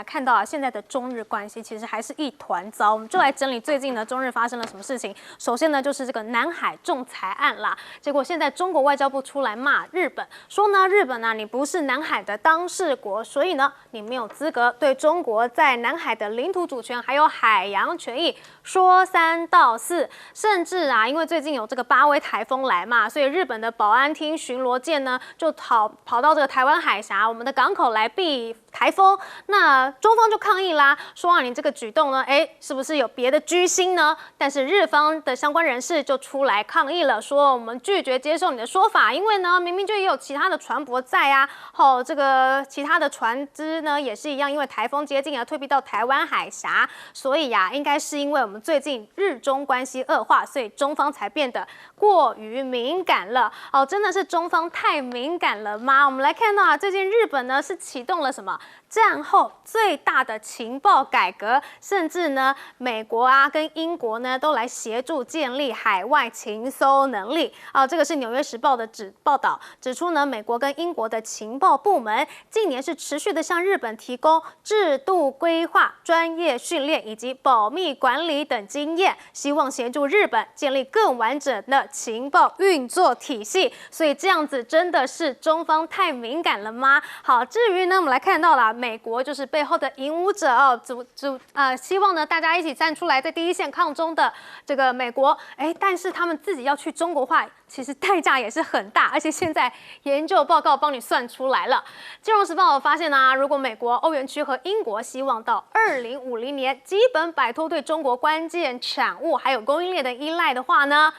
来看到啊，现在的中日关系其实还是一团糟。我们就来整理最近呢中日发生了什么事情。首先呢，就是这个南海仲裁案啦。结果现在中国外交部出来骂日本，说呢日本啊，你不是南海的当事国，所以呢你没有资格对中国在南海的领土主权还有海洋权益说三道四。甚至啊，因为最近有这个八威台风来嘛，所以日本的保安厅巡逻舰呢就跑到这个台湾海峡我们的港口来避台风。那中方就抗议啦，说啊你这个举动呢，是不是有别的居心呢？但是日方的相关人士就出来抗议了，说我们拒绝接受你的说法，因为呢明明就也有其他的船舶在啊，这个其他的船只呢也是一样，因为台风接近而退避到台湾海峡，所以呀，应该是因为我们最近日中关系恶化，所以中方才变得过于敏感了。真的是中方太敏感了吗？我们来看到啊，最近日本呢是启动了什么？战后最大的情报改革，甚至呢，美国啊跟英国呢都来协助建立海外情搜能力这个是《纽约时报》的报道指出呢，美国跟英国的情报部门近年是持续的向日本提供制度规划、专业训练以及保密管理等经验，希望协助日本建立更完整的情报运作体系。所以这样子真的是中方太敏感了吗？好，至于呢，我们来看到了。美国就是背后的引武者希望呢大家一起站出来，在第一线抗中的这个美国，但是他们自己要去中国化，其实代价也是很大，而且现在研究报告帮你算出来了。金融时报发现啊，如果美国、欧元区和英国希望到2050年基本摆脱对中国关键产物还有供应链的依赖的话呢？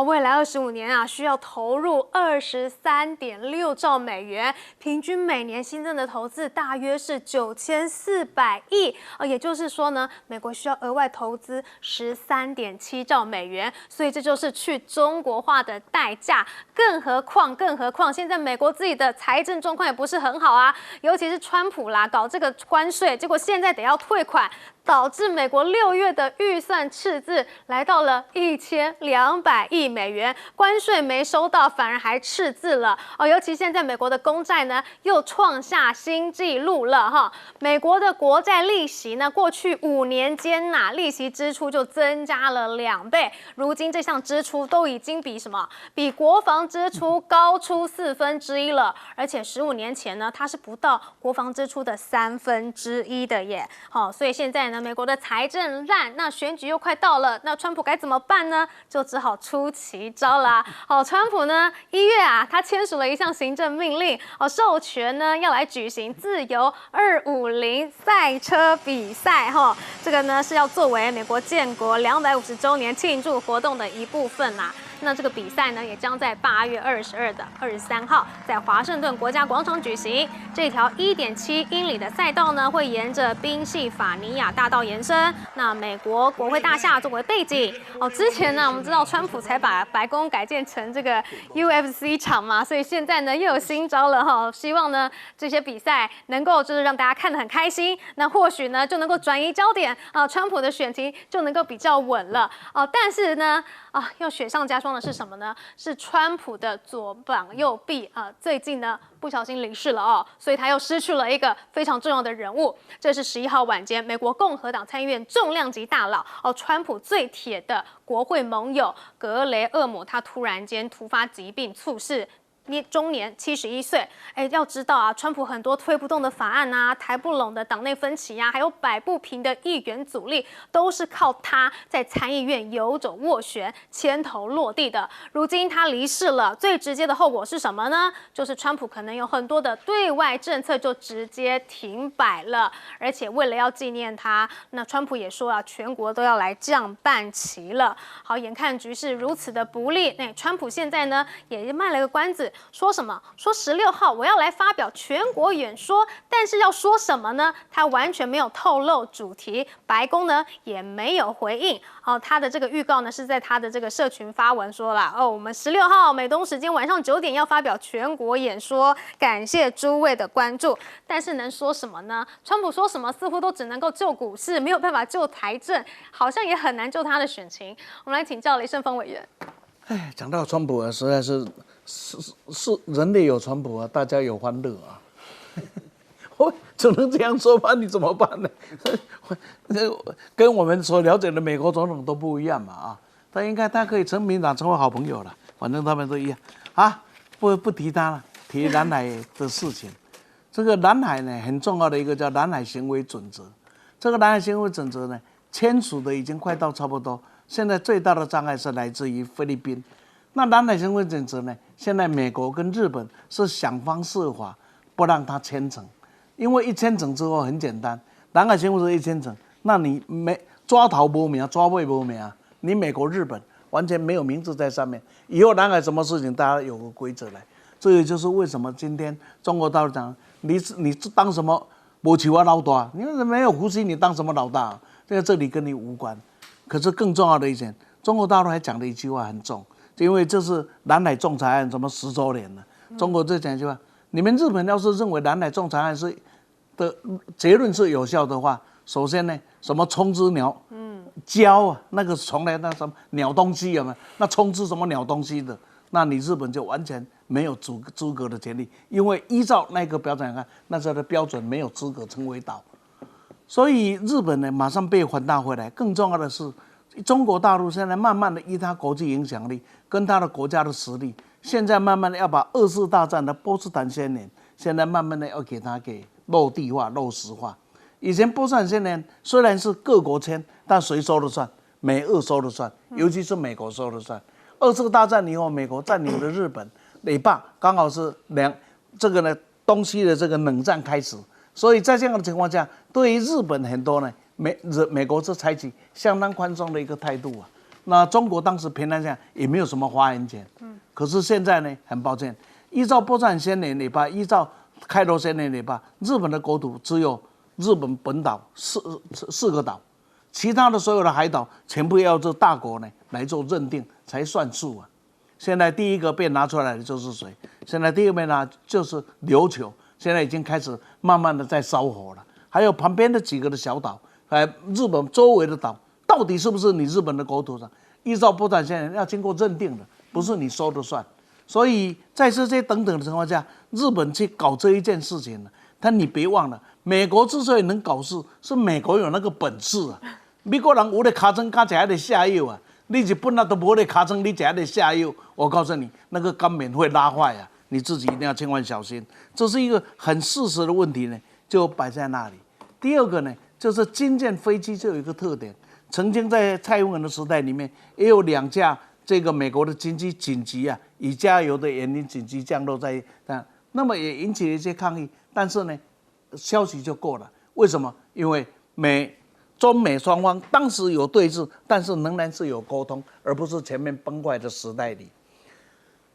未来25年啊，需要投入23.6兆美元，平均每年新增的投资大约是9400亿，也就是说呢，美国需要额外投资13.7兆美元，所以这就是去中国化的代价。更何况，现在美国自己的财政状况也不是很好啊，尤其是川普啦，搞这个关税，结果现在得要退款。导致美国6月的预算赤字来到了1200亿美元，关税没收到，反而还赤字了尤其现在美国的公债呢又创下新纪录了哈。美国的国债利息呢，过去5年间利息支出就增加了2倍，如今这项支出都已经比国防支出高出1/4了，而且15年前呢，它是不到国防支出的1/3的耶。所以现在呢。美国的财政烂，那选举又快到了，那川普该怎么办呢？就只好出奇招啦。川普呢1月啊，他签署了一项行政命令，授权呢要来举行自由250赛车比赛这个呢是要作为美国建国250周年庆祝活动的一部分啦。那这个比赛呢，也将在8月22的23号在华盛顿国家广场举行。这条1.7英里的赛道呢，会沿着宾夕法尼亚大道延伸。那美国国会大厦作为背景之前呢，我们知道川普才把白宫改建成这个 UFC 场嘛，所以现在呢又有新招了希望呢这些比赛能够就是让大家看得很开心，那或许呢就能够转移焦点川普的选情就能够比较稳了但是呢要雪上加霜的是什么呢？是川普的左膀右臂最近呢不小心离世了所以他又失去了一个非常重要的人物。这是11号晚间，美国共和党参议院重量级大佬川普最铁的国会盟友格雷厄姆，他突然间突发疾病猝逝。终年71岁。要知道啊，川普很多推不动的法案啊，抬不拢的党内分歧啊，还有摆不平的议员阻力，都是靠他在参议院游走斡旋、牵头落地的。如今他离世了，最直接的后果是什么呢？就是川普可能有很多的对外政策就直接停摆了。而且为了要纪念他，那川普也说全国都要来降半旗了。好，眼看局势如此的不利，川普现在呢也卖了个关子。说什么？说16号我要来发表全国演说，但是要说什么呢？他完全没有透露主题，白宫呢也没有回应。他的这个预告呢是在他的这个社群发文说了，我们16号美东时间晚上9点要发表全国演说，感谢诸位的关注。但是能说什么呢？川普说什么似乎都只能够救股市，没有办法救台政，好像也很难救他的选情。我们来请教雷胜峰委员。讲到川普实在是人类有川普大家有欢乐只能这样说吧，你怎么办呢？跟我们所了解的美国总统都不一样嘛啊，他可以跟民党成为好朋友了，反正他们都一样啊，不提他了，提南海的事情。这个南海呢，很重要的一个叫南海行为准则。这个南海行为准则呢，签署的已经快到差不多。现在最大的障碍是来自于菲律宾。那南海行为准则呢，现在美国跟日本是想方设法不让它签成，因为一签成之后很简单，南海行为准则一签成，那你抓头没名，抓尾没名，你美国、日本完全没有名字在上面。以后南海什么事情，大家有个规则来。这也就是为什么今天中国大陆讲你当什么没起我老大，你没有呼吸，你当什么老大？这里跟你无关。可是更重要的一点，中国大陆还讲了一句话很重，因为这是南海仲裁案什么10周年了，中国就讲一句话：你们日本要是认为南海仲裁案的结论是有效的话，首先呢，什么冲之鸟，礁啊，那个从来那什么鸟东西有没有？那冲之什么鸟东西的？那你日本就完全没有资格的权利，因为依照那个标准来看，那时候的标准没有资格成为岛，所以日本呢马上被还拿回来。更重要的是，中国大陆现在慢慢的依它国际影响力跟它的国家的实力，现在慢慢的要把2次大战的波茨坦宣言，现在慢慢的要给它给落地化、落实化。以前波茨坦宣言虽然是各国签，但谁说了算？美俄说了算，尤其是美国说了算。2次大战以后，美国占领了日本、美霸，刚好是这个呢东西的这个冷战开始，所以在这样的情况下，对于日本很多呢，美国是采取相当宽松的一个态度啊。那中国当时平常讲也没有什么发言权，可是现在呢，很抱歉，依照波茨坦宣言也罢，依照开罗宣言也罢，日本的国土只有日本本岛四个岛。其他的所有的海岛全部要做大国呢来做认定才算数啊！现在第一个被拿出来的就是谁？现在第二个呢就是琉球，现在已经开始慢慢的在烧火了。还有旁边的几个的小岛，日本周围的岛，到底是不是你日本的国土上？依照波茨坦宣言要经过认定的，不是你说了算。所以在这些等等的情况下，日本去搞这一件事情呢，但你别忘了，美国之所以能搞事，是美国有那个本事啊。美国人有咧尻川，加吃咧下药啊！你日本那都无咧尻川，你吃咧下药，我告诉你，那个肝免会拉坏啊！你自己一定要千万小心。这是一个很事实的问题呢，就摆在那里。第二个呢，就是军舰飞机就有一个特点，曾经在蔡英文的时代里面，也有2架这个美国的军机紧急啊，以加油的原因紧急降落在那么也引起了一些抗议，但是呢，消息就过了。为什么？因为中美双方当时有对峙，但是仍然是有沟通，而不是全面崩坏的时代里。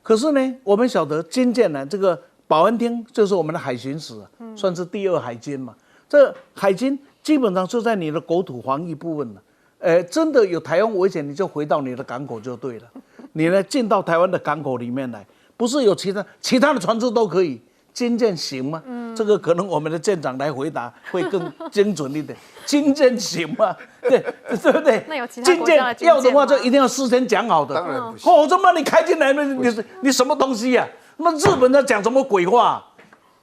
可是呢，我们晓得军舰呢，这个保安厅就是我们的海巡署，算是第2海军嘛。这海军基本上就在你的国土防御部分了。真的有台湾危险，你就回到你的港口就对了。你呢进到台湾的港口里面来，不是有其他的船只都可以。军舰行吗？这个可能我们的舰长来回答会更精准一点。军舰行吗？对不对？那有其他国家的军舰要的话，就一定要事先讲好的。当然不行。这么你开进来，你什么东西呀？那么日本在讲什么鬼话？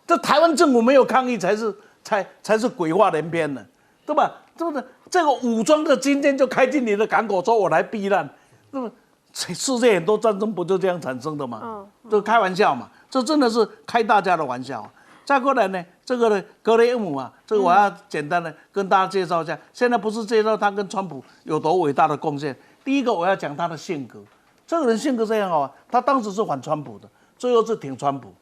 这台湾政府没有抗议才是鬼话连篇呢，对吧？对不对？这个武装的军舰就开进你的港口，说我来避难，对吧？世界很多战争不就这样产生的吗？就开玩笑嘛。这真的是开大家的玩笑。再过来呢，这个呢，格雷厄姆啊，这个我要简单的跟大家介绍一下。现在不是介绍他跟川普有多伟大的贡献。第一个我要讲他的性格，这个人性格这样好啊，他当时是反川普的，最后是挺川普。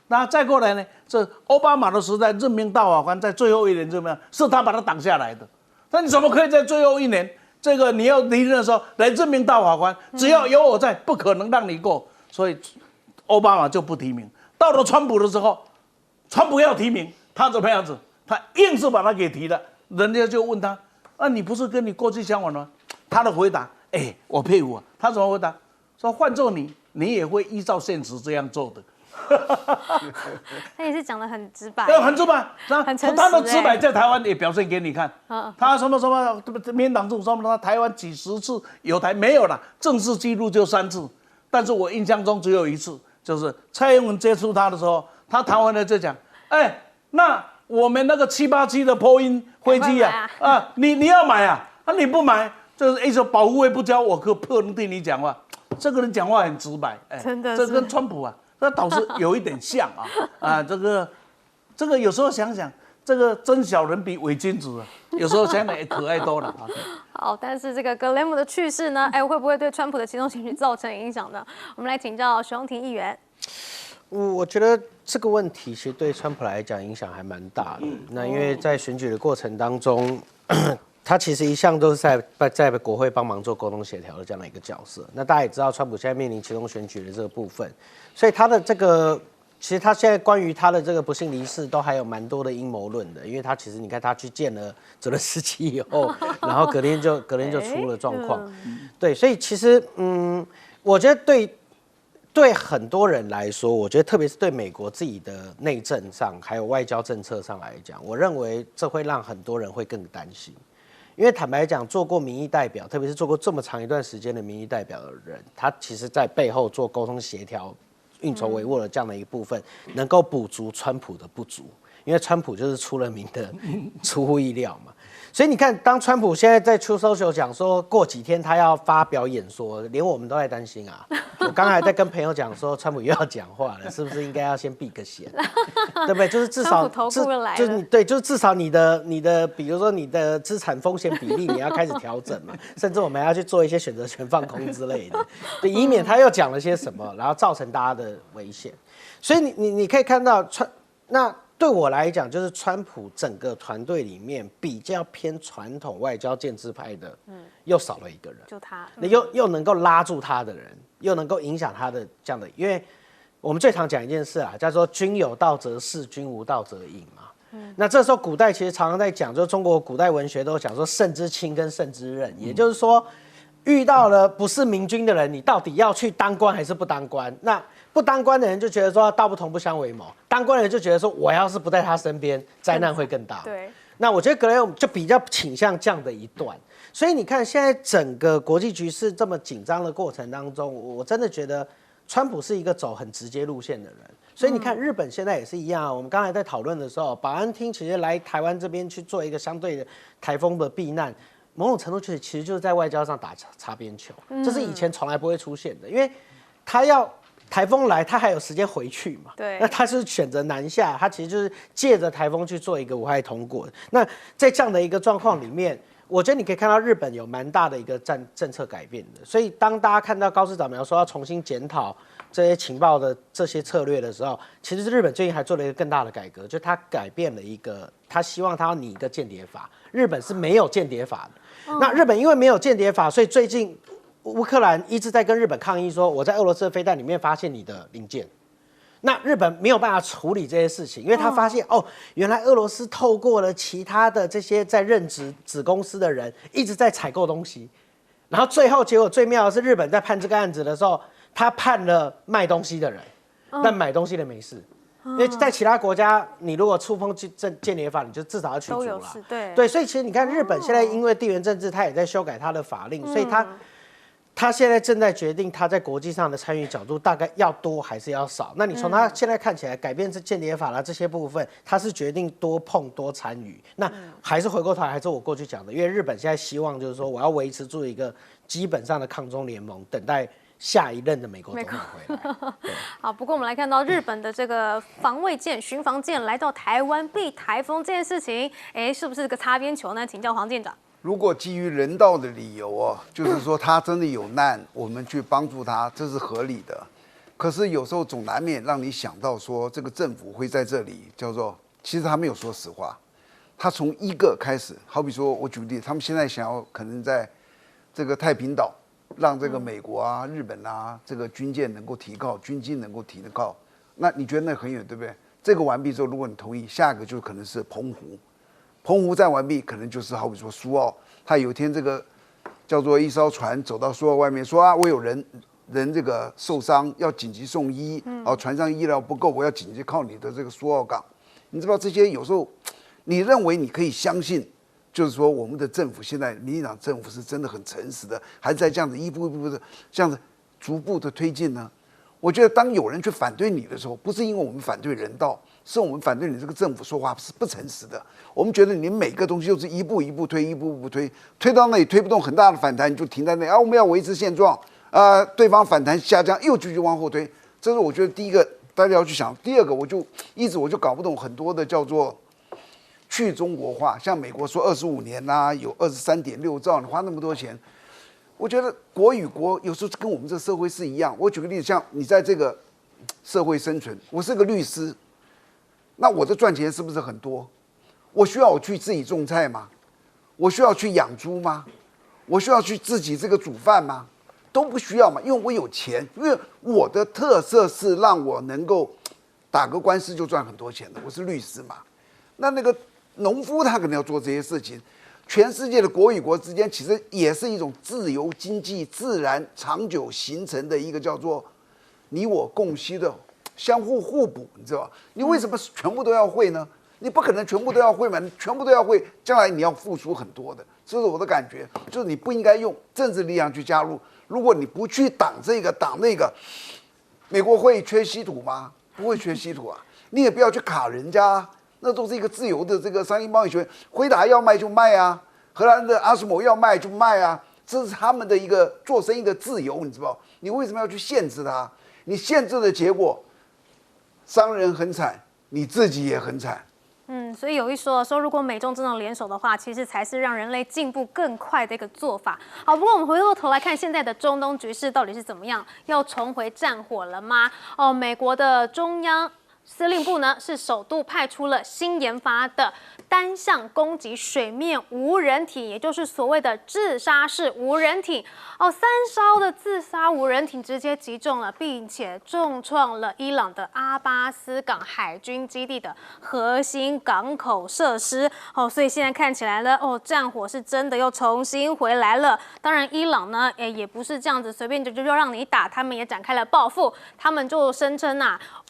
那再过来呢，这奥巴马的时代任命大法官，在最后1年怎么样？是他把他挡下来的。那你怎么可以在最后1年，这个你要离任的时候来任命大法官？只要有我在，不可能让你过。所以奥巴马就不提名。到了川普的时候，川普要提名，他怎么样子？他硬是把他给提了。人家就问他：“你不是跟你过去相反吗？”他的回答：“我佩服啊。”他怎么回答？说换做你也会依照现实这样做的。他也是讲得很直白，很直白，很诚实。他的直白在台湾也表现给你看。他什么民党政府说他台湾几10次有台没有了，正式记录就3次，但是我印象中只有1次，就是蔡英文接触他的时候，他谈完了就讲，那我们那个787的波音飞机啊，你要买啊，你不买，就是说保护费不交，我可不能替你讲话。这个人讲话很直白，真的，这跟川普啊，那倒是有一点像这个有时候想想，这个真小人比伪君子有时候想想也可爱多了啊。好，但是这个格雷姆的去世呢，会不会对川普的其中选举造成影响呢？我们来请教徐荣庭议员。我觉得这个问题其实对川普来讲影响还蛮大的。那因为在选举的过程当中，他其实一向都是在国会帮忙做沟通协调的这样的一个角色。那大家也知道，川普现在面临其中选举的这个部分，所以他的这个，其实他现在关于他的这个不幸离世，都还有蛮多的阴谋论的。因为他其实你看，他去见了泽连斯基以后，然后隔天就出了状况。对，所以其实我觉得对很多人来说，我觉得特别是对美国自己的内政上，还有外交政策上来讲，我认为这会让很多人会更担心。因为坦白讲，做过民意代表，特别是做过这么长一段时间的民意代表的人，他其实在背后做沟通协调、运筹帷幄的这样的一个部分，能够补足川普的不足。因为川普就是出了名的出乎意料嘛。所以你看，当川普现在在Truth Social讲说过几天他要发表演说，连我们都在担心啊。我刚才在跟朋友讲说，川普又要讲话了，是不是应该要先避个嫌，对不对？就是至少就是至少你的，比如说你的资产风险比例你要开始调整嘛，甚至我们还要去做一些选择权放空之类的，对，以免他又讲了些什么，然后造成大家的危险。所以你可以看到那。对我来讲，就是川普整个团队里面比较偏传统外交建制派的，又少了一个人，就他，又能够拉住他的人，又能够影响他的这样的，因为我们最常讲一件事叫做君有道则仕，君无道则隐嘛。那这时候古代其实常常在讲，就是中国古代文学都讲说圣之亲跟圣之任，也就是说，遇到了不是明君的人，你到底要去当官还是不当官？那不当官的人就觉得说道不同不相为谋，当官的人就觉得说我要是不在他身边，灾难会更大。对，那我觉得格雷姆就比较倾向这样的一段。所以你看，现在整个国际局势这么紧张的过程当中，我真的觉得川普是一个走很直接路线的人。所以你看，日本现在也是一样。我们刚才在讨论的时候，保安厅其实来台湾这边去做一个相对的台风的避难，某种程度其实就是在外交上打擦边球，这是以前从来不会出现的，因为他要。台风来，他还有时间回去嘛？对，那他是选择南下，他其实就是借着台风去做一个无害通过。那在这样的一个状况里面，我觉得你可以看到日本有蛮大的一个政策改变的。所以当大家看到高市早苗说要重新检讨这些情报的这些策略的时候，其实日本最近还做了一个更大的改革，就他改变了一个，他希望他要拟一个间谍法。日本是没有间谍法的，那日本因为没有间谍法，所以最近。乌克兰一直在跟日本抗议说，我在俄罗斯的飞弹里面发现你的零件，那日本没有办法处理这些事情，因为他发现原来俄罗斯透过了其他的这些在任职子公司的人一直在采购东西，然后最后结果最妙的是日本在判这个案子的时候，他判了卖东西的人，但买东西的没事。因为在其他国家，你如果触碰间谍法，你就至少要驱逐了。对，所以其实你看，日本现在因为地缘政治，他也在修改他的法令，所以他现在正在决定他在国际上的参与角度大概要多还是要少。那你从他现在看起来改变这间谍法啦这些部分，他是决定多碰多参与。那还是回过头来，还是我过去讲的，因为日本现在希望就是说我要维持住一个基本上的抗中联盟，等待下一任的美国总统回来。好，不过我们来看到日本的这个防卫舰、巡防舰来到台湾避台风这件事情，是不是个擦边球呢？请教黄舰长。如果基于人道的理由就是说他真的有难，我们去帮助他，这是合理的。可是有时候总难免让你想到说，这个政府会在这里叫做，其实他没有说实话。他从一个开始，好比说我举个例，他们现在想要可能在这个太平岛，让这个美国啊、日本啊这个军舰能够提高，军机能够提得高，那你觉得那很远，对不对？这个完毕之后，如果你同意，下一个就可能是澎湖。澎湖站完毕，可能就是好比说苏澳，他有一天这个叫做一艘船走到苏澳外面，说我有人这个受伤，要紧急送医，船上医疗不够，我要紧急靠你的这个苏澳港。你知道这些有时候，你认为你可以相信，就是说我们的政府现在民进党政府是真的很诚实的，还是在这样子一步一步的这样子逐步的推进呢？我觉得当有人去反对你的时候，不是因为我们反对人道，是我们反对你这个政府说话是不诚实的。我们觉得你每个东西就是一步一步推，一步一步推，推到那里推不动很大的反弹，你就停在那里啊。我们要维持现状，对方反弹下降又继续往后推。这是我觉得第一个大家要去想。第二个，我就搞不懂很多的叫做去中国化，像美国说25年啊，有23.6兆，你花那么多钱。我觉得国与国有时候跟我们这个社会是一样。我举个例子，像你在这个社会生存，我是个律师，那我的赚钱是不是很多？我需要我去自己种菜吗？我需要去养猪吗？我需要去自己这个煮饭吗？都不需要嘛，因为我有钱，因为我的特色是让我能够打个官司就赚很多钱的，我是律师嘛。那个农夫他可能要做这些事情。全世界的国与国之间其实也是一种自由经济自然长久形成的一个叫做你我共需的相互互补，你知道吧？你为什么全部都要会呢？你不可能全部都要会嘛，你全部都要会，将来你要付出很多的。这是我的感觉，就是你不应该用政治力量去加入。如果你不去挡这个挡那个，美国会缺稀土吗？不会缺稀土啊。你也不要去卡人家，那都是一个自由的这个商业贸易学。辉达要卖就卖啊，荷兰的阿斯摩要卖就卖啊，这是他们的一个做生意的自由，你知道？你为什么要去限制它？你限制的结果，商人很惨，你自己也很惨。所以有一说，如果美中真的联手的话，其实才是让人类进步更快的一个做法。好，不过我们回过头来看现在的中东局势到底是怎么样？要重回战火了吗？美国的中央司令部呢是首度派出了新研发的单向攻击水面无人艇，也就是所谓的自杀式无人艇。3艘的自杀无人艇直接击中了，并且重创了伊朗的阿巴斯港海军基地的核心港口设施。所以现在看起来呢，战火是真的又重新回来了。当然，伊朗呢，也不是这样子随便就让你打，他们也展开了报复。他们就声称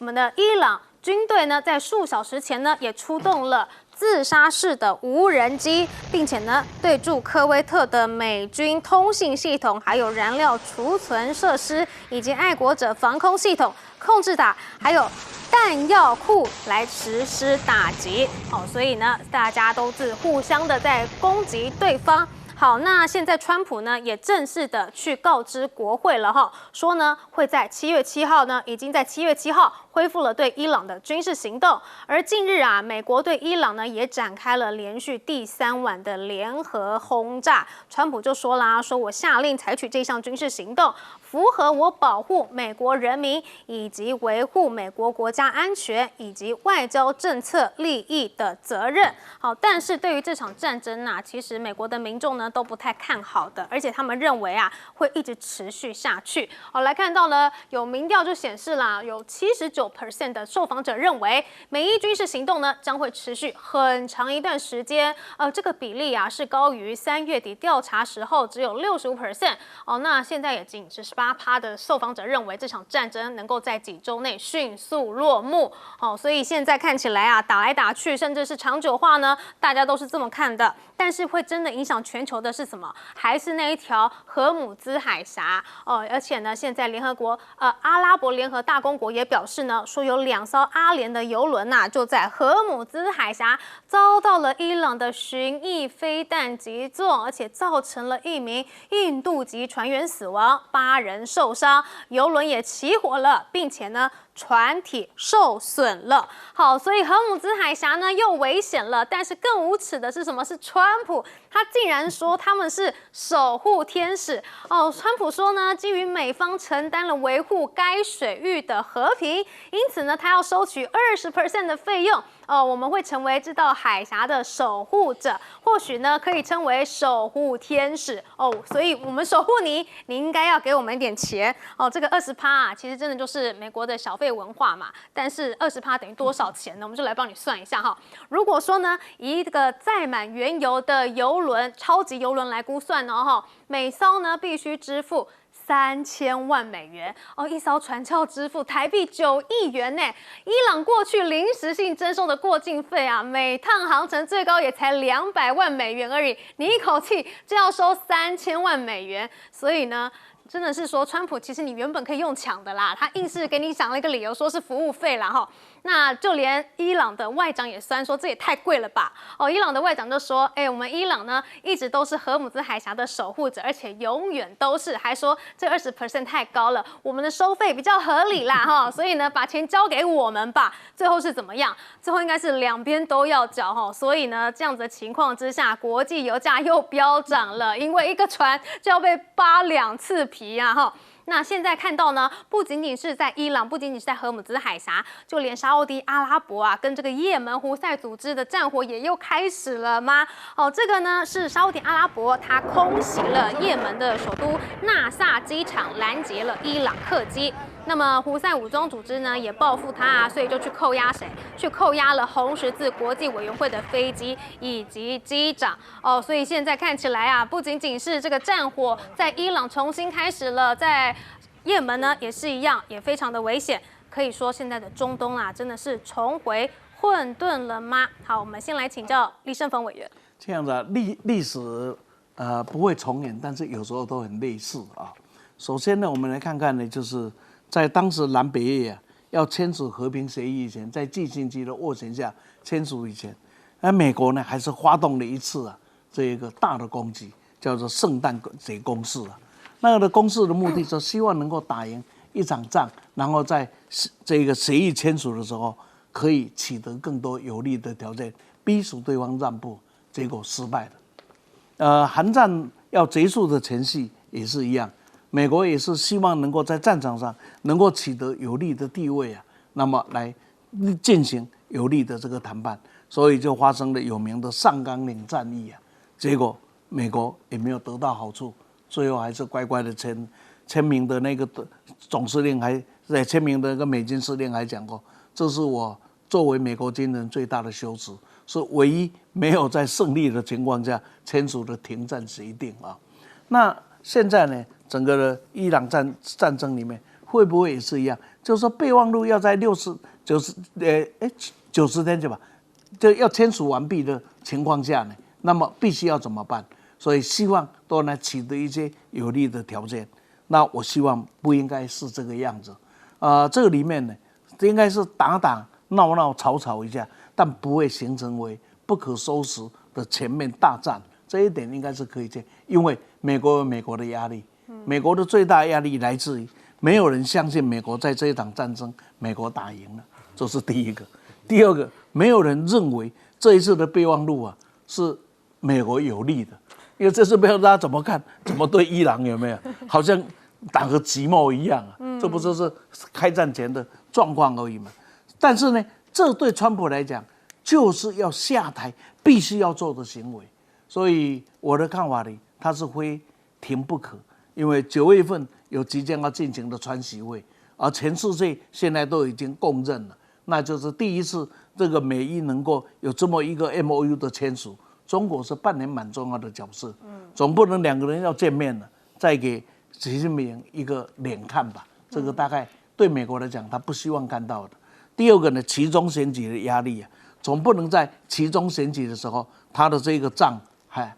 我们的伊朗军队呢，在数小时前呢，也出动了自杀式的无人机，并且呢，对驻科威特的美军通信系统、还有燃料储存设施以及爱国者防空系统、控制塔，还有弹药库来实施打击。所以呢，大家都是互相的在攻击对方。好，那现在川普呢也正式的去告知国会了说呢会在7月7号呢，已经在7月7号恢复了对伊朗的军事行动。而近日美国对伊朗呢也展开了连续第3晚的联合轰炸。川普就说啦，说我下令采取这项军事行动，符合我保护美国人民以及维护美国国家安全以及外交政策利益的责任。好，但是对于这场战争其实美国的民众呢都不太看好的，而且他们认为会一直持续下去。来看到呢，有民调就显示啦，有79% 的受访者认为美伊军事行动呢将会持续很长一段时间。这个比例是高于3月底调查时候只有65%。那现在也仅是18% 的受访者认为这场战争能够在几周内迅速落幕。所以现在看起来打来打去，甚至是长久化呢，大家都是这么看的。但是会真的影响全球的是什么？还是那一条荷姆兹海峡而且呢，现在联合国阿拉伯联合大公国也表示呢，说有2艘阿联的油轮就在荷姆兹海峡遭到了伊朗的巡弋飞弹击中，而且造成了1名印度籍船员死亡，8人受伤，油轮也起火了，并且呢，船体受损了。好，所以荷姆兹海峡呢又危险了。但是更无耻的是什么？是川普，他竟然说他们是守护天使。川普说呢，基于美方承担了维护该水域的和平，因此呢，他要收取20% 的费用。我们会成为这道海峡的守护者，或许呢可以称为守护天使所以我们守护你，你应该要给我们一点钱这个20%其实真的就是美国的小费文化嘛。但是20%等于多少钱呢？我们就来帮你算一下如果说呢，以一个载满原油的油轮、超级油轮来估算呢每艘呢必须支付3000万美元一艘船就要支付台币9亿元呢。伊朗过去临时性征收的过境费每趟航程最高也才200万美元而已，你一口气就要收3000万美元，所以呢，真的是说川普其实你原本可以用抢的啦，他硬是给你想了一个理由，说是服务费啦哈。那就连伊朗的外长也酸说这也太贵了吧。伊朗的外长就说，我们伊朗呢一直都是荷姆兹海峡的守护者，而且永远都是，还说这20% 太高了，我们的收费比较合理啦哈，所以呢把钱交给我们吧。最后是怎么样？最后应该是两边都要缴哈，所以呢这样子的情况之下，国际油价又飙涨了，因为一个船就要被扒2次皮啊哈。那现在看到呢，不仅仅是在伊朗，不仅仅是在荷姆兹海峡，就连沙烏地阿拉伯啊，跟这个也门胡塞组织的战火也又开始了吗？这个呢是沙烏地阿拉伯，它空袭了也门的首都纳萨机场，拦截了伊朗客机。那么胡塞武装组织呢也报复他啊，所以就去扣押谁？去扣押了红十字国际委员会的飞机以及机长所以现在看起来啊，不仅仅是这个战火在伊朗重新开始了，在也门呢也是一样，也非常的危险。可以说现在的中东啊，真的是重回混沌了吗？好，我们先来请教李胜峰委员。这样的历史不会重演，但是有时候都很类似啊。首先呢，我们来看看呢，就是在当时南北越要签署和平协议以前，在季辛吉的斡旋下签署以前，美国呢还是发动了一次这一个大的攻击，叫做圣诞节攻势那个的攻势的目的是希望能够打赢一场仗，然后在这个协议签署的时候可以取得更多有利的条件，逼使对方让步，结果失败了。韩战要结束的前夕也是一样。美国也是希望能够在战场上能够取得有利的地位那么来进行有利的这个谈判，所以就发生了有名的上纲领战役结果美国也没有得到好处，最后还是乖乖的签名的那个总司令还在签名的那个美军司令还讲过，这是我作为美国军人最大的羞耻，是唯一没有在胜利的情况下签署的停战协定那现在呢？整个的伊朗战争里面会不会也是一样？就是说备忘录要在90天对吧？就要签署完毕的情况下呢，那么必须要怎么办？所以希望都能取得一些有利的条件。那我希望不应该是这个样子。这个里面呢，应该是打闹吵一下，但不会形成为不可收拾的全面大战。这一点应该是可以因为美国有美国的压力。美国的最大压力来自于没有人相信美国在这一场战争美国打赢了，这是第一个。第二个，没有人认为这一次的备忘录是美国有利的，因为这次不知道大家怎么看，怎么对伊朗有没有好像打个寂寞一样这不就是开战前的状况而已嘛？但是呢，这对川普来讲就是要下台必须要做的行为，所以我的看法里，他是非停不可。因为9月份有即将要进行的川习会，而全世界现在都已经公认了，那就是第一次这个美伊能够有这么一个 MOU 的签署，中国是扮演蛮重要的角色。总不能两个人要见面了，再给习近平一个脸看吧？这个大概对美国来讲，他不希望看到的。第二个呢，期中选举的压力总不能在期中选举的时候，他的这个仗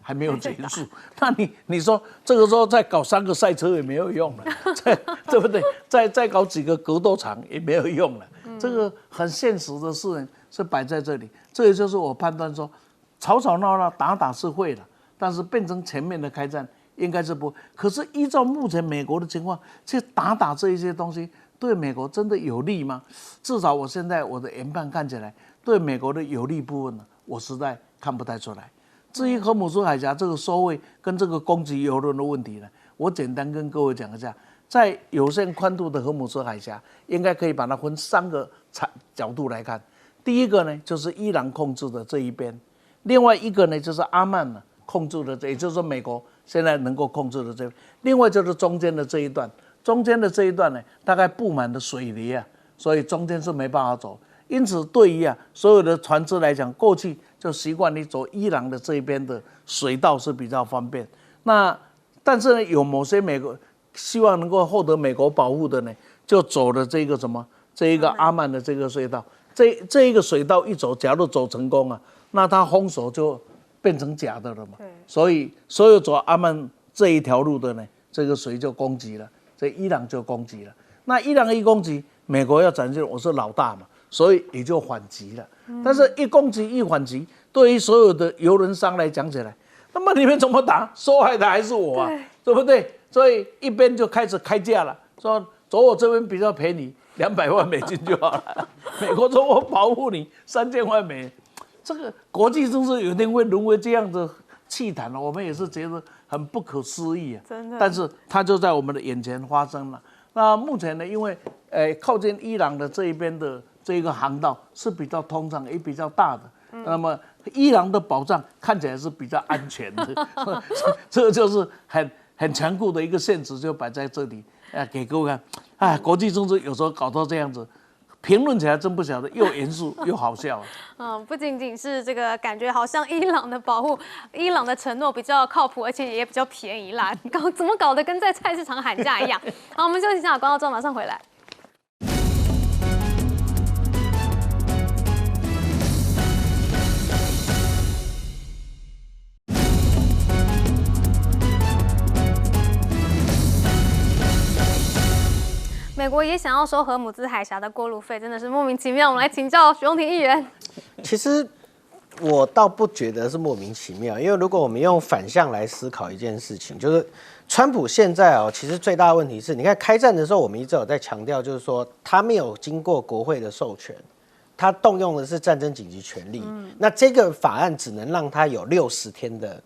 还没有结束，那你说这个时候再搞3个赛车也没有用了，对不对？再搞几个格斗场也没有用了，这个很现实的事情是摆在这里。这也就是我判断说，吵吵闹闹打是会的，但是变成全面的开战应该是不会。可是依照目前美国的情况，去打这一些东西，对美国真的有利吗？至少我现在我的研判看起来，对美国的有利部分呢，我实在看不太出来。至于荷姆斯海峡这个收位跟这个攻击油轮的问题呢，我简单跟各位讲一下，在有限宽度的荷姆斯海峡，应该可以把它分3个角度来看。第一个呢，就是伊朗控制的这一边；另外一个呢，就是阿曼控制的也就是说美国现在能够控制的这边；另外就是中间的这一段，中间的这一段呢，大概布满了水泥所以中间是没办法走。因此，对于所有的船只来讲，过去就习惯于走伊朗的这一边的水道是比较方便。但是呢，有某些美国希望能够获得美国保护的呢，就走了这个这一个阿曼的这个隧道。这一个水道一走，假如走成功那它封锁就变成假的了嘛。所以所有走阿曼这一条路的呢，这个谁就攻击了，这伊朗就攻击了。那伊朗一攻击，美国要展现我是老大嘛，所以也就反击了。但是一攻击一反击，对于所有的邮轮商来讲起来，那么你们怎么打？受害的还是我啊，对不对？所以一边就开始开价了，说走我这边比较便宜，200万美金就好了。美国说我保护你3000万美元，这个国际政治有一天会沦为这样的气坛了，我们也是觉得很不可思议啊。真的。但是它就在我们的眼前发生了。那目前呢，因为靠近伊朗的这一边的这一个航道是比较通畅，也比较大的。那么伊朗的保障看起来是比较安全的，这就是很残酷的一个现实，就摆在这里，给各位看。哎，国际政治有时候搞到这样子，评论起来真不晓得，又严肃又好笑。不仅仅是这个感觉，好像伊朗的保护、伊朗的承诺比较靠谱，而且也比较便宜啦。怎么搞得跟在菜市场喊价一样？好，我们休息一下，广告之后马上回来。美国也想要收荷姆兹海峡的过路费，真的是莫名其妙。我们来请教许荣廷议员。其实我倒不觉得是莫名其妙，因为如果我们用反向来思考一件事情，就是川普现在其实最大的问题是，你看开战的时候，我们一直有在强调，就是说他没有经过国会的授权，他动用的是战争紧急权利。那这个法案只能让他有60天的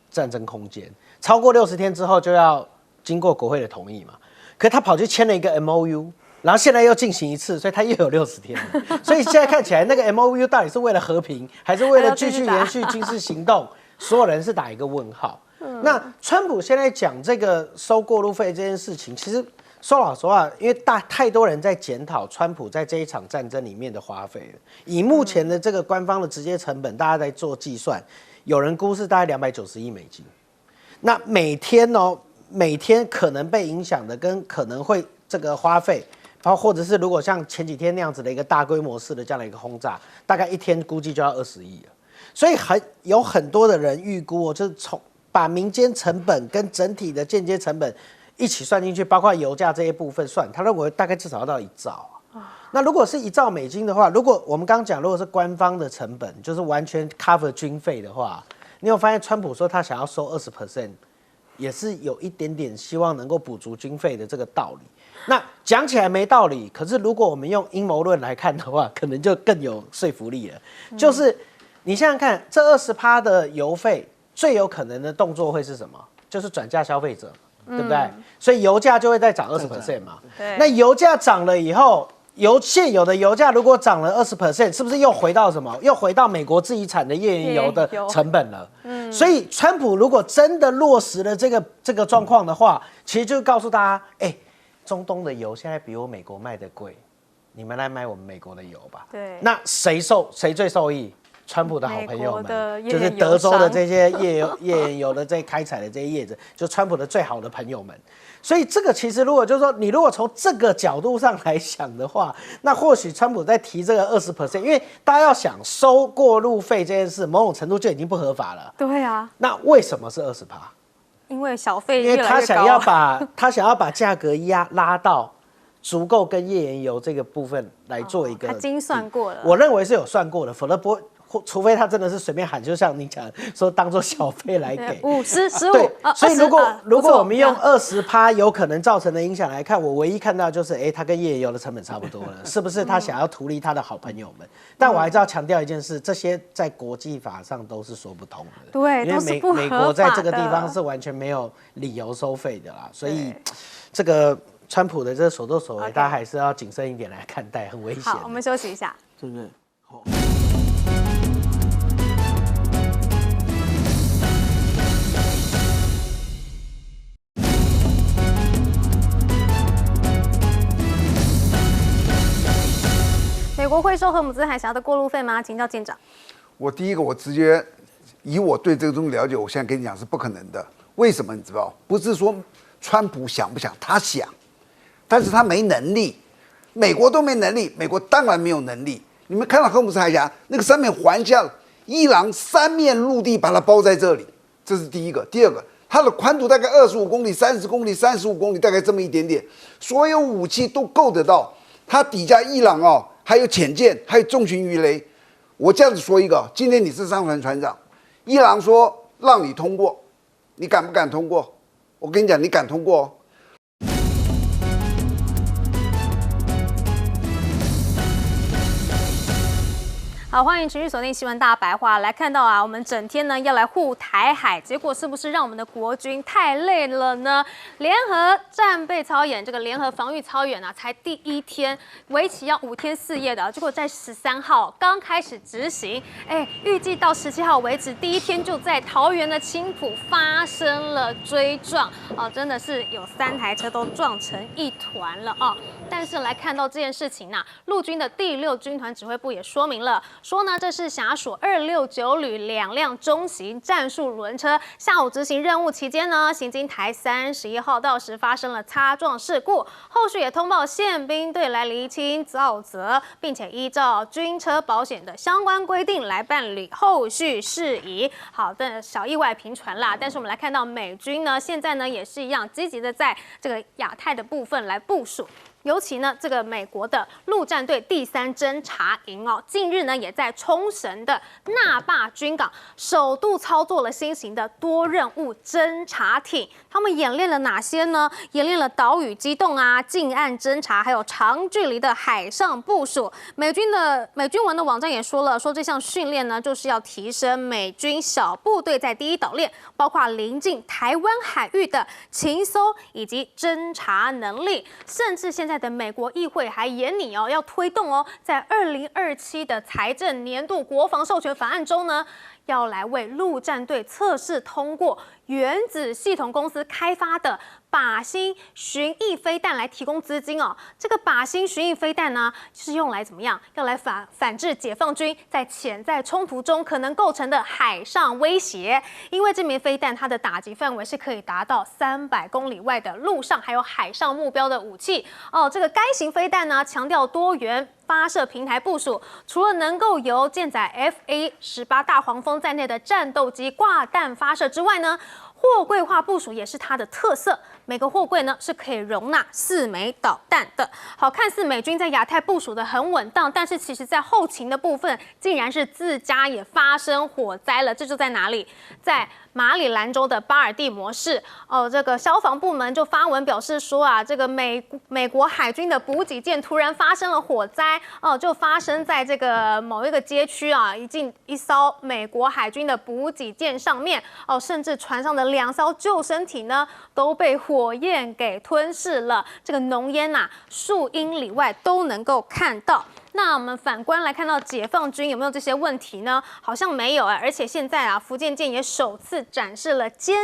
战争空间，超过60天之后就要经过国会的同意嘛。可是他跑去签了一个 MOU， 然后现在又进行一次，所以他又有60天了。所以现在看起来，那个 MOU 到底是为了和平，还是为了继续延续军事行动？所有人是打一个问号。那川普现在讲这个收过路费这件事情，其实说老实话，因为太多人在检讨川普在这一场战争里面的花费了。以目前的这个官方的直接成本，大家在做计算，有人估是大概290亿美金。那每天可能被影响的跟可能会这个花费，然后或者是如果像前几天那样子的一个大规模式的这样的一个轰炸，大概一天估计就要20亿了。所以有很多的人预估，就是把民间成本跟整体的间接成本一起算进去，包括油价这一部分算，他认为大概至少要到1兆啊。那如果是1兆美金的话，如果我们刚刚讲，如果是官方的成本，就是完全 cover 军费的话，你有发现川普说他想要收20%。也是有一点点希望能够补足军费的这个道理。那讲起来没道理，可是如果我们用阴谋论来看的话，可能就更有说服力了。就是你想想看，这20%的油费最有可能的动作会是什么？就是转嫁消费者，对不对？所以油价就会再涨20%嘛。对。那油价涨了以后，现有的油价如果涨了20%，是不是又回到什么？又回到美国自己产的页岩油的成本了。所以川普如果真的落实了这个状况的话，其实就告诉大家，中东的油现在比我美国卖的贵，你们来买我们美国的油吧。对。那谁最受益？川普的好朋友们，就是德州的这些页岩油的开采的这些业者，就川普的最好的朋友们。所以这个其实如果就是说，你如果从这个角度上来想的话，那或许川普在提这个20%，因为大家要想收过路费这件事，某种程度就已经不合法了。对啊。那为什么是20%？因为小费因为他想要把价格拉到足够跟页岩油这个部分来做一个，他精算过了。我认为是有算过的，否则不会。除非他真的是随便喊，就像你讲说当做小费来给50、15，对，所以如果我们用20%有可能造成的影响来看，我唯一看到就是，他跟页岩油的成本差不多了，是不是他想要图利他的好朋友们？但我还是要强调一件事，这些在国际法上都是说不通的，对，因为美国在这个地方是完全没有理由收费的啦，所以这个川普的这个所作所为，大家还是要谨慎一点来看待，很危险。好，我们休息一下。这个好。美国会收荷姆兹海峡的过路费吗？请教舰长。第一个，我直接以我对这个东西了解，我现在跟你讲是不可能的。为什么？你知道？不是说川普想不想，他想，但是他没能力。美国都没能力，美国当然没有能力。你们看到荷姆斯海峡那个3面环向伊朗3面陆地把它包在这里，这是第一个。第二个，它的宽度大概25公里、30公里、35公里，大概这么一点点，所有武器都够得到。它底下伊朗哦，还有潜舰，还有重巡鱼雷。我这样子说一个，今天你是商船船长，伊朗说让你通过，你敢不敢通过？我跟你讲，你敢通过哦。好，欢迎持续锁定新闻大白话。来看到啊，我们整天呢要来护台海，结果是不是让我们的国军太累了呢？联合战备操演，这个联合防御操演啊，才第1天，为期要5天4夜的，结果在13号刚开始执行，预计到17号为止，第1天就在桃园的青埔发生了追撞，真的是有3台车都撞成一团了哦。但是来看到这件事情呢，陆军的第6军团指挥部也说明了。说呢，这是辖属269旅2辆中型战术轮车下午执行任务期间呢，行经台31号道时发生了擦撞事故，后续也通报宪兵队来厘清肇责，并且依照军车保险的相关规定来办理后续事宜。好的，小意外频传啦，但是我们来看到美军呢，现在呢也是一样积极的在这个亚太的部分来部署。尤其呢，这个美国的陆战队第3侦察营哦，近日呢也在冲绳的那霸军港首度操作了新型的多任务侦察艇。他们演练了哪些呢？演练了岛屿机动啊、近岸侦察，还有长距离的海上部署。美军文的网站也说了，说这项训练呢，就是要提升美军小部队在第1岛链，包括临近台湾海域的情搜以及侦察能力，甚至现在的美国议会还研拟要推动在2027的财政年度国防授权法案中呢，要来为陆战队测试通过原子系统公司开发的靶心巡弋飞弹来提供资金哦。这个靶心巡弋飞弹呢，就是用来怎么样？要来反制解放军在潜在冲突中可能构成的海上威胁。因为这枚飞弹它的打击范围是可以达到300公里外的陆上还有海上目标的武器哦。这个该型飞弹呢，强调多元发射平台部署，除了能够由舰载 FA-18大黄蜂在内的战斗机挂弹发射之外呢，货柜化部署也是它的特色。每个货柜呢是可以容纳4枚导弹的。好，看似美军在亚太部署的很稳当，但是其实在后勤的部分，竟然是自家也发生火灾了。这就在哪里？在马里兰州的巴尔的摩市哦，这个消防部门就发文表示说啊，这个美国海军的补给舰突然发生了火灾哦，就发生在这个某一个街区啊，一艘美国海军的补给舰上面哦，甚至船上的2艘救生艇呢都被火焰给吞噬了，这个浓烟呐，数英里外都能够看到。那我们反观来看到解放军有没有这些问题呢？好像没有而且现在啊，福建舰也首次展示了歼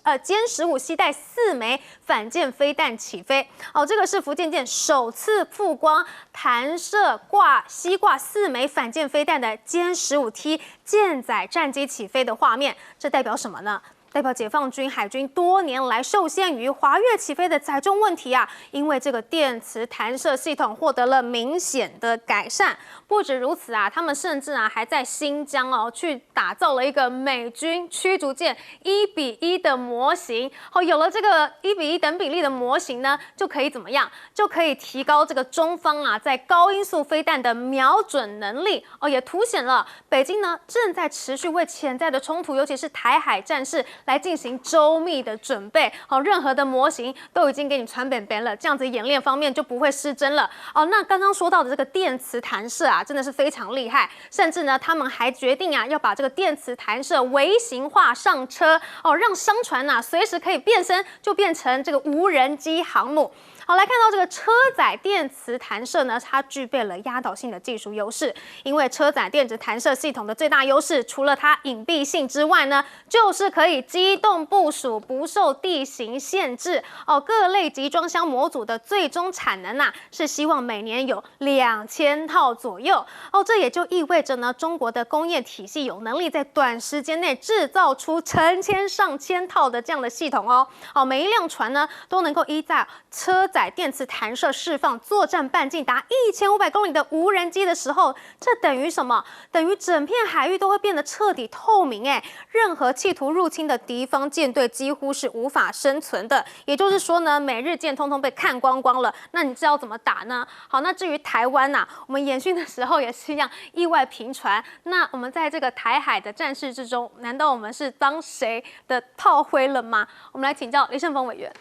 15携带4枚反舰飞弹起飞哦，这个是福建舰首次曝光弹射西挂4枚反舰飞弹的歼15T 舰载战机起飞的画面，这代表什么呢？代表解放军海军多年来受限于滑跃起飞的载重问题啊，因为这个电磁弹射系统获得了明显的改善。不止如此啊，他们甚至还在新疆去打造了一个美军驱逐舰1:1的模型。好，有了这个1:1等比例的模型呢，就可以怎么样？就可以提高这个中方啊在高音速飞弹的瞄准能力哦，也凸显了北京呢正在持续为潜在的冲突，尤其是台海战事来进行周密的准备。好，任何的模型都已经给你传本本了，这样子演练方面就不会失真了。哦，那刚刚说到的这个电磁弹射啊，真的是非常厉害，甚至呢，他们还决定啊要把这个电磁弹射微型化上车哦，让商船啊随时可以变身，就变成这个无人机航母。好，来看到这个车载电磁弹射呢，它具备了压倒性的技术优势。因为车载电子弹射系统的最大优势，除了它隐蔽性之外呢，就是可以机动部署，不受地形限制。哦，各类集装箱模组的最终产能啊，是希望每年有2000套左右。哦，这也就意味着呢，中国的工业体系有能力在短时间内制造出成千上千套的这样的系统哦。哦，每一辆船呢，都能够依照车载载电磁弹射释放作战半径达1500公里的无人机的时候，这等于什么？等于整片海域都会变得彻底透明，任何企图入侵的敌方舰队几乎是无法生存的。也就是说呢，美日舰通通被看光光了。那你知道怎么打呢？好，那至于台湾呐，我们演训的时候也是一样，意外频传。那我们在这个台海的战事之中，难道我们是当谁的炮灰了吗？我们来请教李胜峰委员。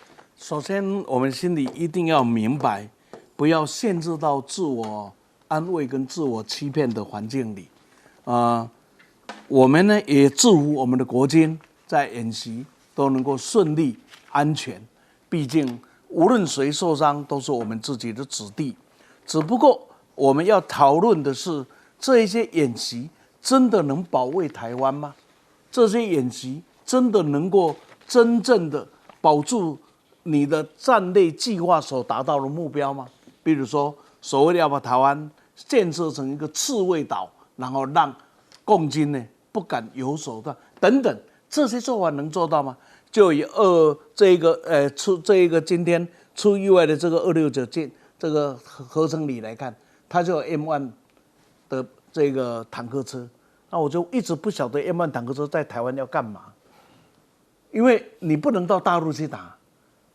首先，我们心里一定要明白，不要限制到自我安慰跟自我欺骗的环境里。我们呢也祝福我们的国军在演习都能够顺利安全。毕竟无论谁受伤，都是我们自己的子弟。只不过我们要讨论的是，这一些演习真的能保卫台湾吗？这些演习真的能够真正的保住你的战略计划所达到的目标吗？比如说，所谓的要把台湾建设成一个刺猬岛，然后让共军呢不敢有手段等等，这些做法能做到吗？就以这个今天出意外的这个269这个合成里来看，它就有 M1 的这个坦克车，那我就一直不晓得 M1 坦克车在台湾要干嘛，因为你不能到大陆去打。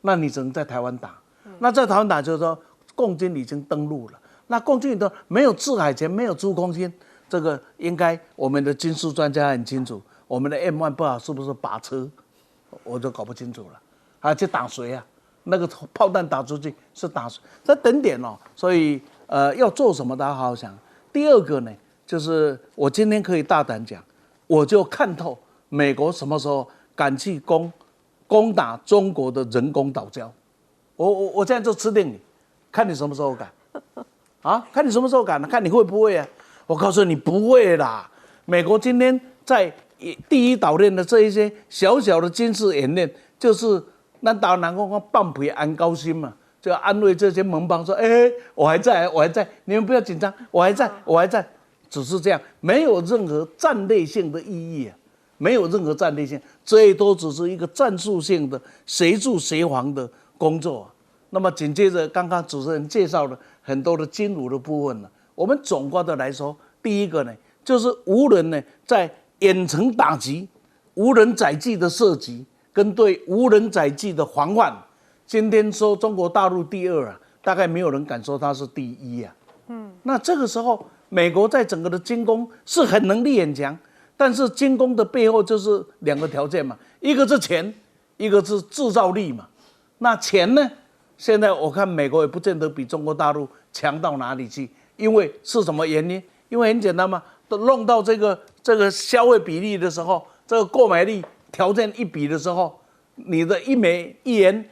那你只能在台湾打，那在台湾打就是说，共军已经登陆了。那共军都没有制海权，没有出空军，这个应该我们的军事专家很清楚。我们的 M1 不知道是不是靶车，我就搞不清楚了。还去打谁啊？那个炮弹打出去是打谁？这等点哦。所以要做什么，大家好好想。第二个呢，就是我今天可以大胆讲，我就看透美国什么时候敢去攻打中国的人工岛礁，我现在就吃定你，看你什么时候敢啊？看你什么时候敢，看你会不会啊？我告诉你不会啦。美国今天在第一岛链的这一些小小的军事演练，就是那打南空放屁安高兴嘛，就要安慰这些盟邦说：“我还在，我还在，你们不要紧张，我还在，我还在。”只是这样，没有任何战略性的意义啊。没有任何战略性，最多只是一个战术性的谁驻谁防的工作。那么紧接着刚刚主持人介绍了很多的军武的部分呢，我们总括的来说，第一个呢，就是无人呢在远程打击、无人载具的射击跟对无人载具的防范。今天说中国大陆第二啊，大概没有人敢说它是第一啊。那这个时候，美国在整个的军工是很能力很强。但是军工的背后就是两个条件嘛，一个是钱，一个是制造力嘛。那钱呢？现在我看美国也不见得比中国大陆强到哪里去，因为是什么原因？因为很简单嘛，都弄到这个消费比例的时候，这个购买力条件一比的时候，你的1元，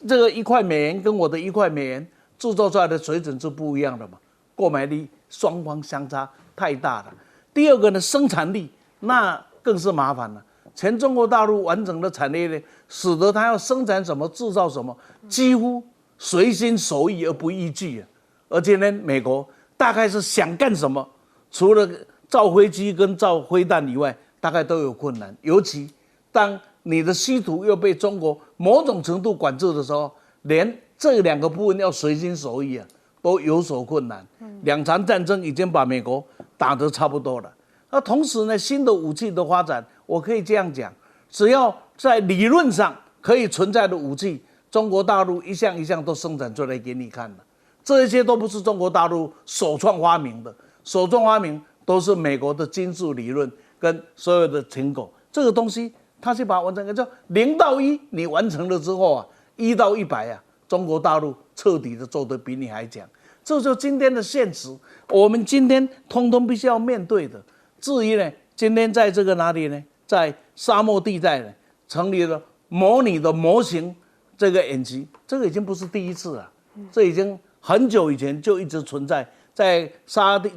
这个1块美元跟我的1块美元制造出来的水准是不一样的嘛，购买力双方相差太大了。第二个呢，生产力。那更是麻烦了。全中国大陆完整的产业链，使得它要生产什么、制造什么，几乎随心所欲而不逾矩啊。而且呢，美国大概是想干什么，除了造飞机跟造飞弹以外，大概都有困难。尤其当你的稀土又被中国某种程度管制的时候，连这两个部分要随心所欲啊，都有所困难。2场战争已经把美国打得差不多了。那同时呢，新的武器的发展，我可以这样讲，只要在理论上可以存在的武器，中国大陆一项一项都生产出来给你看了。这些都不是中国大陆首创发明的，首创发明都是美国的军事理论跟所有的成果。这个东西，它是把它完成，叫0到1，你完成了之后啊，1到100啊，中国大陆彻底的做得比你还强。这就是今天的现实，我们今天通通必须要面对的。至于呢，今天在这个哪里呢？在沙漠地带呢，成立了模拟的模型这个演习，这个已经不是第一次了，这已经很久以前就一直存在，在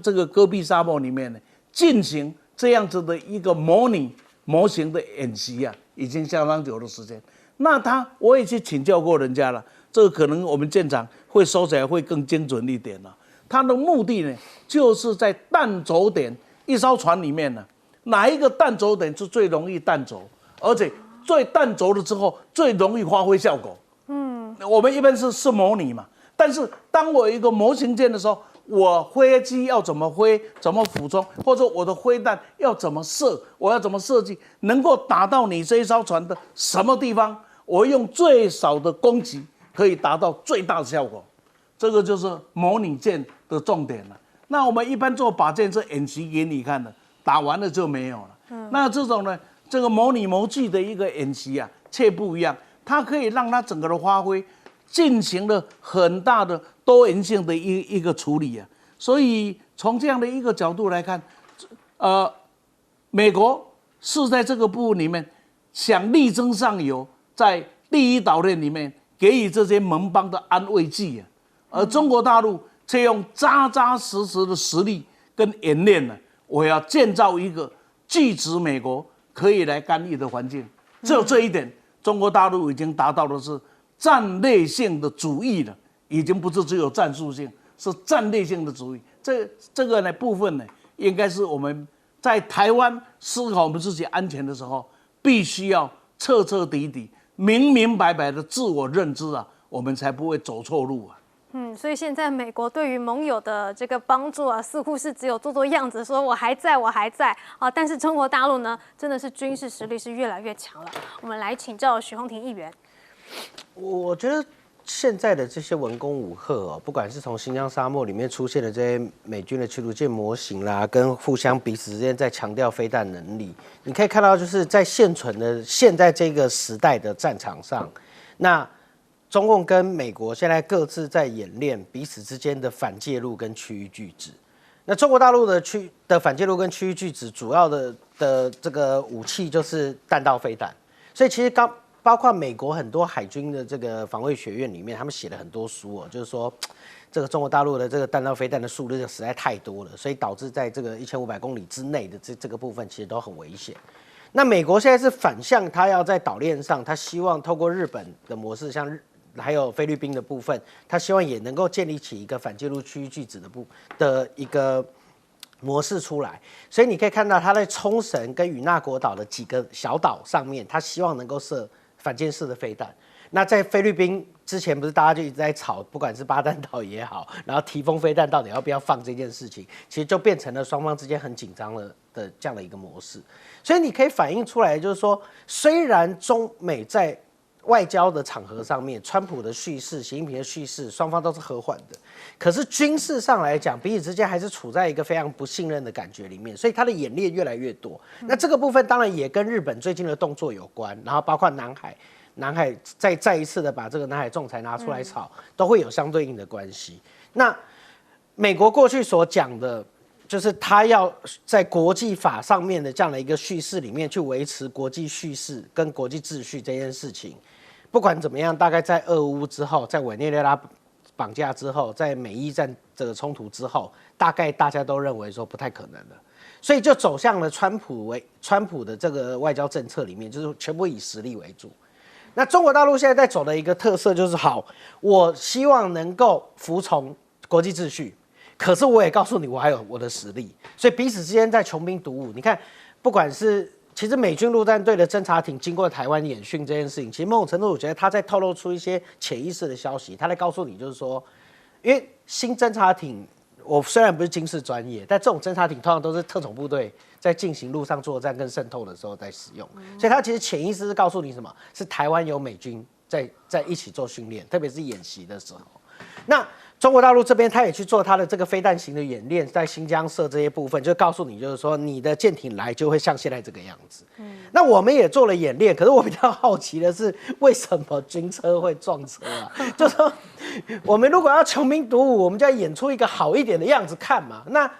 这个戈壁沙漠里面呢，进行这样子的一个模拟模型的演习啊，已经相当久的时间。那我也去请教过人家了，这个可能我们舰长会说起来会更精准一点了。它的目的呢，就是在弹轴点。一艘船里面呢，哪一个弹轴点是最容易弹轴，而且最弹轴了之后最容易发挥效果？我们一般是模拟嘛，但是当我有一个模型舰的时候，我飞机要怎么飞，怎么俯冲，或者我的飞弹要怎么射，我要怎么设计，能够打到你这一艘船的什么地方，我用最少的攻击可以达到最大的效果。这个就是模拟舰的重点了。那我们一般做靶舰是演习给你看的，打完了就没有了。那这种呢，这个模拟模具的一个演习啊，却不一样，它可以让它整个的发挥进行了很大的多元性的一个处理啊。所以从这样的一个角度来看，美国是在这个部分里面想力争上游，在第一岛链里面给予这些盟邦的安慰剂啊，而中国大陆却用扎扎实实的实力跟演练呢，我要建造一个拒止美国可以来干预的环境。只有这一点，中国大陆已经达到的是战略性的主义了，已经不是只有战术性，是战略性的主义。这个呢部分呢，应该是我们在台湾思考我们自己安全的时候，必须要彻彻底底、明明白白的自我认知啊，我们才不会走错路啊。所以现在美国对于盟友的这个帮助啊，似乎是只有做做样子，说我还在啊。但是中国大陆呢，真的是军事实力是越来越强了。我们来请教许宏庭议员。我觉得现在的这些文攻武吓哦，不管是从新疆沙漠里面出现的这些美军的驱逐舰模型啦，跟互相彼此之间在强调飞弹能力，你可以看到，就是在现存的现在这个时代的战场上，那中共跟美国现在各自在演练彼此之间的反介入跟区域拒止。那中国大陆的反介入跟区域拒止，主要的这个武器就是弹道飞弹。所以其实包括美国很多海军的这个防卫学院里面，他们写了很多书哦，就是说这个中国大陆的这个弹道飞弹的数量实在太多了，所以导致在这个1500公里之内的这个部分其实都很危险。那美国现在是反向，他要在岛链上，他希望透过日本的模式，像还有菲律宾的部分，他希望也能够建立起一个反介入区域拒止的一个模式出来。所以你可以看到，他在冲绳跟与那国岛的几个小岛上面，他希望能够设反舰式的飞弹。那在菲律宾之前，不是大家就一直在吵，不管是巴丹岛也好，然后提风飞弹到底要不要放这件事情，其实就变成了双方之间很紧张的这样的一个模式。所以你可以反映出来，就是说，虽然中美在外交的场合上面，川普的叙事、习近平的叙事，双方都是和缓的。可是军事上来讲，彼此之间还是处在一个非常不信任的感觉里面，所以他的演练越来越多。那这个部分当然也跟日本最近的动作有关，然后包括南海再一次的把这个南海仲裁拿出来炒，都会有相对应的关系。那美国过去所讲的，就是他要在国际法上面的这样的一个叙事里面去维持国际叙事跟国际秩序这件事情。不管怎么样，大概在俄乌之后，在委内瑞拉绑架之后，在美伊战这个冲突之后，大概大家都认为说不太可能了，所以就走向了川普的这个外交政策里面，就是全部以实力为主。那中国大陆现在在走的一个特色就是，好，我希望能够服从国际秩序，可是我也告诉你，我还有我的实力，所以彼此之间在穷兵黩武。你看，不管是其实美军陆战队的侦察艇经过台湾演训这件事情，其实某种程度我觉得他在透露出一些潜意识的消息，他在告诉你就是说，因为新侦察艇，我虽然不是军事专业，但这种侦察艇通常都是特种部队在进行陆上作战跟渗透的时候在使用，所以他其实潜意识是告诉你什么？是台湾有美军在一起做训练，特别是演习的时候。那中国大陆这边，他也去做他的这个飞弹型的演练，在新疆设这些部分，就告诉你，就是说你的舰艇来就会像现在这个样子。那我们也做了演练，可是我比较好奇的是，为什么军车会撞车啊？就是说，我们如果要穷兵黩武，我们就要演出一个好一点的样子看嘛。那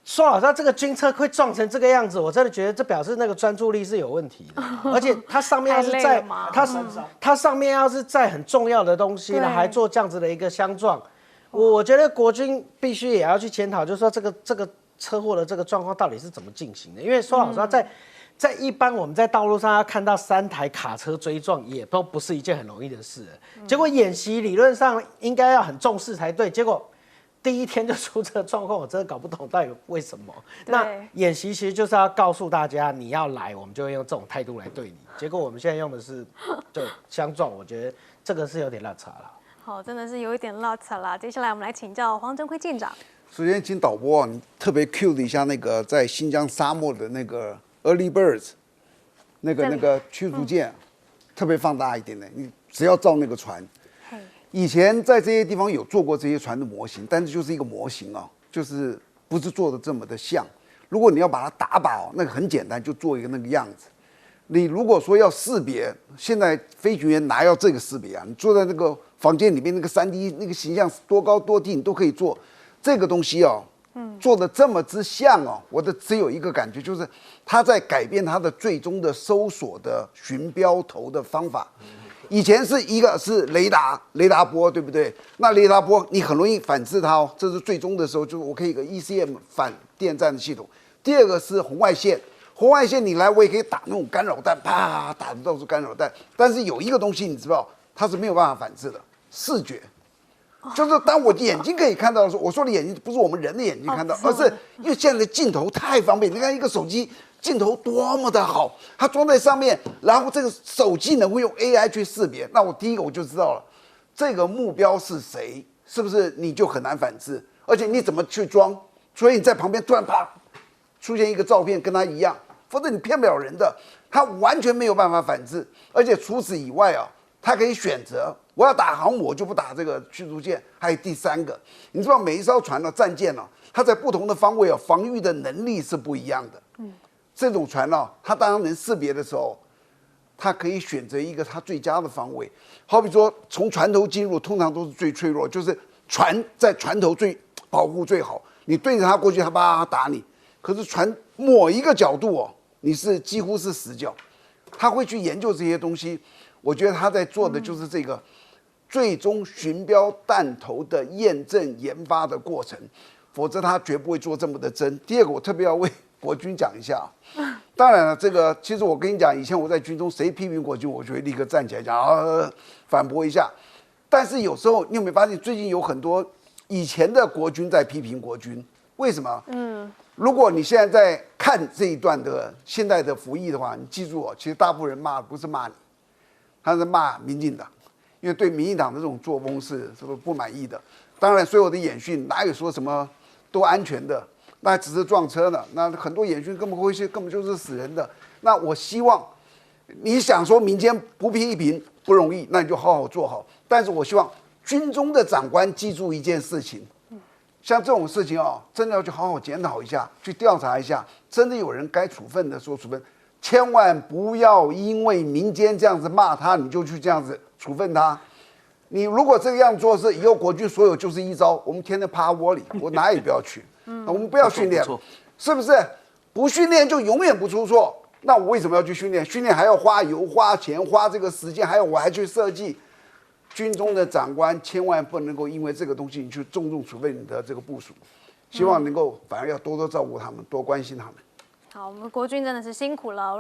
说老实话，这个军车会撞成这个样子，我真的觉得这表示那个专注力是有问题的，而且它上面要是在它上面要是在很重要的东西呢，还做这样子的一个相撞，我觉得国军必须也要去检讨，就是说这个车祸的这个状况到底是怎么进行的？因为说老实话，在一般我们在道路上要看到3台卡车追撞，也都不是一件很容易的事。结果演习理论上应该要很重视才对，结果第一天就出这个状况，我真的搞不懂到底为什么。对那演习其实就是要告诉大家，你要来，我们就会用这种态度来对你。结果我们现在用的是就相撞，我觉得这个是有点落差了。好，真的是有一点落差啦。接下来我们来请教黄镇辉舰长。首先，请导播啊，你特别 cue 一下那个在新疆沙漠的那个 Early Birds， 那个驱逐舰，特别放大一点的，你只要造那个船。以前在这些地方有做过这些船的模型，但是就是一个模型啊，就是不是做的这么的像。如果你要把它打靶，那个很简单，就做一个那个样子。你如果说要识别，现在飞行员哪要这个识别啊？你坐在那个房间里面，那个3D 那个形象多高多低，你都可以做这个东西哦。做的这么之像哦，我的只有一个感觉，就是他在改变他的最终的搜索的寻标头的方法。以前是一个是雷达波，对不对？那雷达波你很容易反制它哦，这是最终的时候，就是我可以有个 ECM 反电站的系统。第二个是红外线，红外线你来我也可以打那种干扰弹，啪打得到处干扰弹。但是有一个东西你知道，它是没有办法反制的，视觉。就是当我眼睛可以看到的时候，我说的眼睛不是我们人的眼睛看到，而是因为现在的镜头太方便。你看一个手机镜头多么的好，它装在上面，然后这个手机能够用 AI 去识别，那我第一个我就知道了，这个目标是谁，是不是你就很难反制，而且你怎么去装？所以你在旁边突然啪出现一个照片跟他一样，否则你骗不了人的，他完全没有办法反制。而且除此以外啊，他可以选择。我要打航母，我就不打这个驱逐舰。还有第三个，你知道每一艘船呢、战舰呢、它在不同的方位啊，防御的能力是不一样的。这种船呢、它当然能识别的时候，它可以选择一个它最佳的方位。好比说，从船头进入，通常都是最脆弱，就是船在船头最保护最好。你对着它过去，它叭打你。可是船某一个角度哦，你是几乎是死角。他会去研究这些东西，我觉得他在做的就是这个。最终寻标弹头的验证研发的过程，否则他绝不会做这么的真。第二个，我特别要为国军讲一下。当然了，这个其实我跟你讲，以前我在军中，谁批评国军，我就会立刻站起来讲反驳一下。但是有时候你有没有发现，最近有很多以前的国军在批评国军？为什么？如果你现在在看这一段的现在的服役的话，你记住哦，其实大部分人骂不是骂你，他是骂民进党。因为对民进党的这种作风是不满意的。当然，所有的演训哪有说什么都安全的？那只是撞车呢。那很多演训根本就是死人的。那我希望你想说民间不批评不容易，那你就好好做好。但是我希望军中的长官记住一件事情，像这种事情哦，真的要去好好检讨一下，去调查一下，真的有人该处分的说处分，千万不要因为民间这样子骂他，你就去这样子处分他。你如果这个样做事，以后国军所有就是一招，我们天天趴窝里，我哪也不要去。我们不要训练，是不是？不训练就永远不出错。那我为什么要去训练？训练还要花油、花钱、花这个时间，还有我还去设计。军中的长官千万不能够因为这个东西你去重处分你的这个部属，希望能够反而要多多照顾他们，多关心他们。好，我们国军真的是辛苦了。